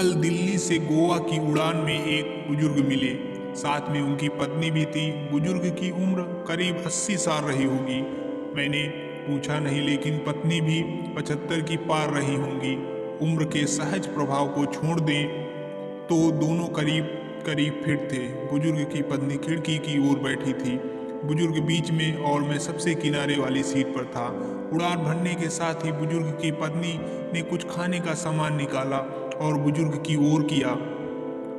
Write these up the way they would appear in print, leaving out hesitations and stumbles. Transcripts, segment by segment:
कल दिल्ली से गोवा की उड़ान में एक बुजुर्ग मिले। साथ में उनकी पत्नी भी थी। बुजुर्ग की उम्र करीब 80 साल रही होगी। मैंने पूछा नहीं, लेकिन पत्नी भी 75 की पार रही होंगी। उम्र के सहज प्रभाव को छोड़ दें तो दोनों करीब करीब फिट थे। बुजुर्ग की पत्नी खिड़की की ओर बैठी थी, बुजुर्ग बीच में और मैं सबसे किनारे वाली सीट पर था। उड़ान भरने के साथ ही बुजुर्ग की पत्नी ने कुछ खाने का सामान निकाला और बुजुर्ग की ओर किया।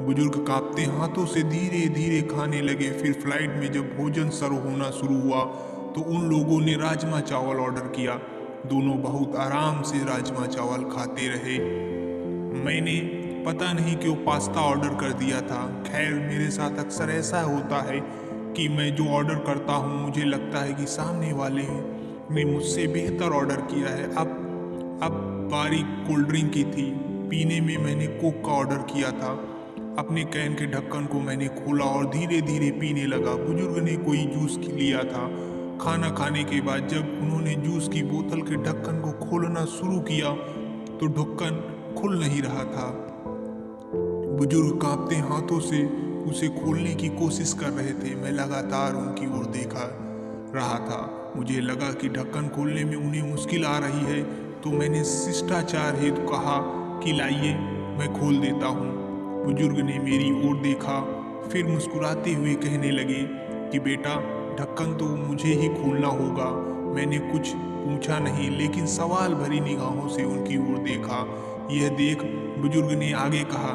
बुजुर्ग कांपते हाथों से धीरे धीरे खाने लगे। फिर फ्लाइट में जब भोजन सर्व होना शुरू हुआ तो उन लोगों ने राजमा चावल ऑर्डर किया। दोनों बहुत आराम से राजमा चावल खाते रहे। मैंने पता नहीं क्यों पास्ता ऑर्डर कर दिया था। खैर, मेरे साथ अक्सर ऐसा होता है कि मैं जो ऑर्डर करता हूँ मुझे लगता है कि सामने वाले ने मुझसे बेहतर ऑर्डर किया है। अब बारी कोल्ड ड्रिंक की थी। पीने में मैंने कोक का ऑर्डर किया था। अपने कैन के ढक्कन को मैंने खोला और धीरे धीरे पीने लगा। बुजुर्ग ने कोई जूस लिया था। खाना खाने के बाद जब उन्होंने जूस की बोतल के ढक्कन को खोलना शुरू किया तो ढक्कन खुल नहीं रहा था। बुजुर्ग कांपते हाथों से उसे खोलने की कोशिश कर रहे थे। मैं लगातार उनकी ओर देखा रहा था। मुझे लगा कि ढक्कन खोलने में उन्हें मुश्किल आ रही है, तो मैंने शिष्टाचार हेतु कहा कि लाइए, मैं खोल देता हूँ। बुजुर्ग ने मेरी ओर देखा, फिर मुस्कुराते हुए कहने लगे कि बेटा, ढक्कन तो मुझे ही खोलना होगा। मैंने कुछ पूछा नहीं, लेकिन सवाल भरी निगाहों से उनकी ओर देखा। यह देख बुजुर्ग ने आगे कहा,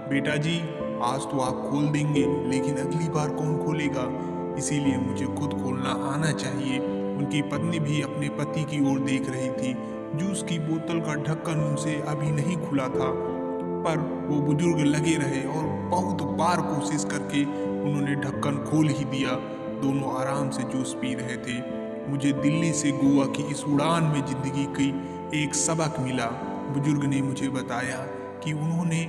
बेटा जी, आज तो आप खोल देंगे, लेकिन अगली बार कौन खोलेगा? इसीलिए मुझे खुद खोलना आना चाहिए। उनकी पत्नी भी अपने पति की ओर देख रही थी। जूस की बोतल का ढक्कन उनसे अभी नहीं खुला था, पर वो बुजुर्ग लगे रहे और बहुत बार कोशिश करके उन्होंने ढक्कन खोल ही दिया। दोनों आराम से जूस पी रहे थे। मुझे दिल्ली से गोवा की इस उड़ान में जिंदगी की एक सबक मिला। बुजुर्ग ने मुझे बताया कि उन्होंने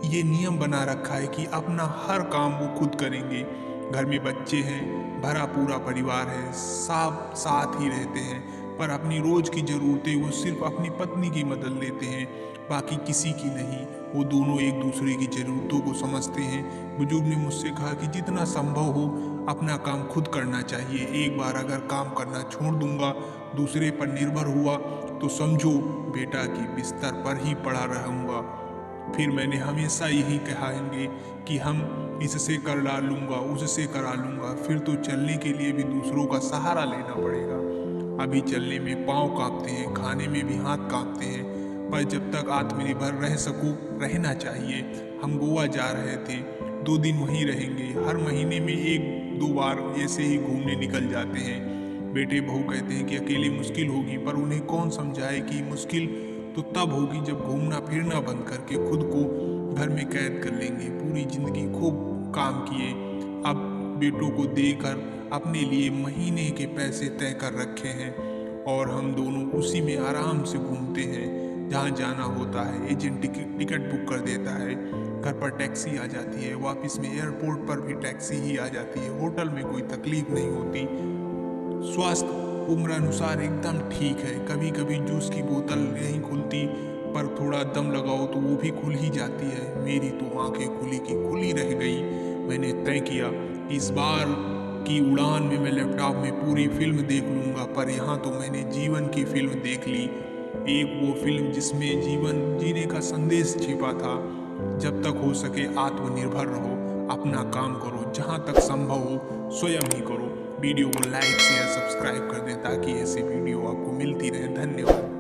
ये नियम बना रखा है कि अपना हर काम वो खुद करेंगे। घर में बच्चे हैं, भरा पूरा परिवार है, सब साथ ही रहते हैं, पर अपनी रोज की जरूरतें वो सिर्फ अपनी पत्नी की मदद लेते हैं, बाकी किसी की नहीं। वो दोनों एक दूसरे की जरूरतों को समझते हैं। बुजुर्ग ने मुझसे कहा कि जितना संभव हो अपना काम खुद करना चाहिए। एक बार अगर काम करना छोड़ दूंगा, दूसरे पर निर्भर हुआ, तो समझो बेटा कि बिस्तर पर ही पड़ा रहूंगा। फिर मैंने हमेशा यही कहेंगे कि हम इससे कर डालूंगा, उससे करा लूंगा, फिर तो चलने के लिए भी दूसरों का सहारा लेना पड़ेगा। अभी चलने में पाँव कांपते हैं, खाने में भी हाथ कांपते हैं, पर जब तक आत्मनिर्भर रह सकूं, रहना चाहिए। हम गोवा जा रहे थे, 2 दिन वहीं रहेंगे। हर महीने में 1-2 बार ऐसे ही घूमने निकल जाते हैं। बेटे बहू कहते हैं कि अकेले मुश्किल होगी, पर उन्हें कौन समझाए कि मुश्किल तो तब होगी जब घूमना फिरना बंद करके खुद को घर में कैद कर लेंगे। पूरी जिंदगी खूब काम किए, अब बेटों को देकर अपने लिए महीने के पैसे तय कर रखे हैं और हम दोनों उसी में आराम से घूमते हैं। जहाँ जाना होता है एजेंट टिकट बुक कर देता है, घर पर टैक्सी आ जाती है, वापस में एयरपोर्ट पर भी टैक्सी ही आ जाती है। होटल में कोई तकलीफ नहीं होती। स्वास्थ्य उम्र अनुसार एकदम ठीक है। कभी कभी जूस की बोतल नहीं खुलती, पर थोड़ा दम लगाओ तो वो भी खुल ही जाती है। मेरी तो आंखें खुली की खुली रह गई। मैंने तय किया कि इस बार की उड़ान में मैं लैपटॉप में पूरी फिल्म देख लूँगा, पर यहाँ तो मैंने जीवन की फिल्म देख ली। एक वो फिल्म जिसमें जीवन जीने का संदेश छिपा था। जब तक हो सके आत्मनिर्भर रहो, अपना काम करो, जहाँ तक संभव हो स्वयं ही करो। वीडियो को लाइक शेयर सब्सक्राइब कर दें ताकि ऐसी वीडियो आपको मिलती रहे। धन्यवाद।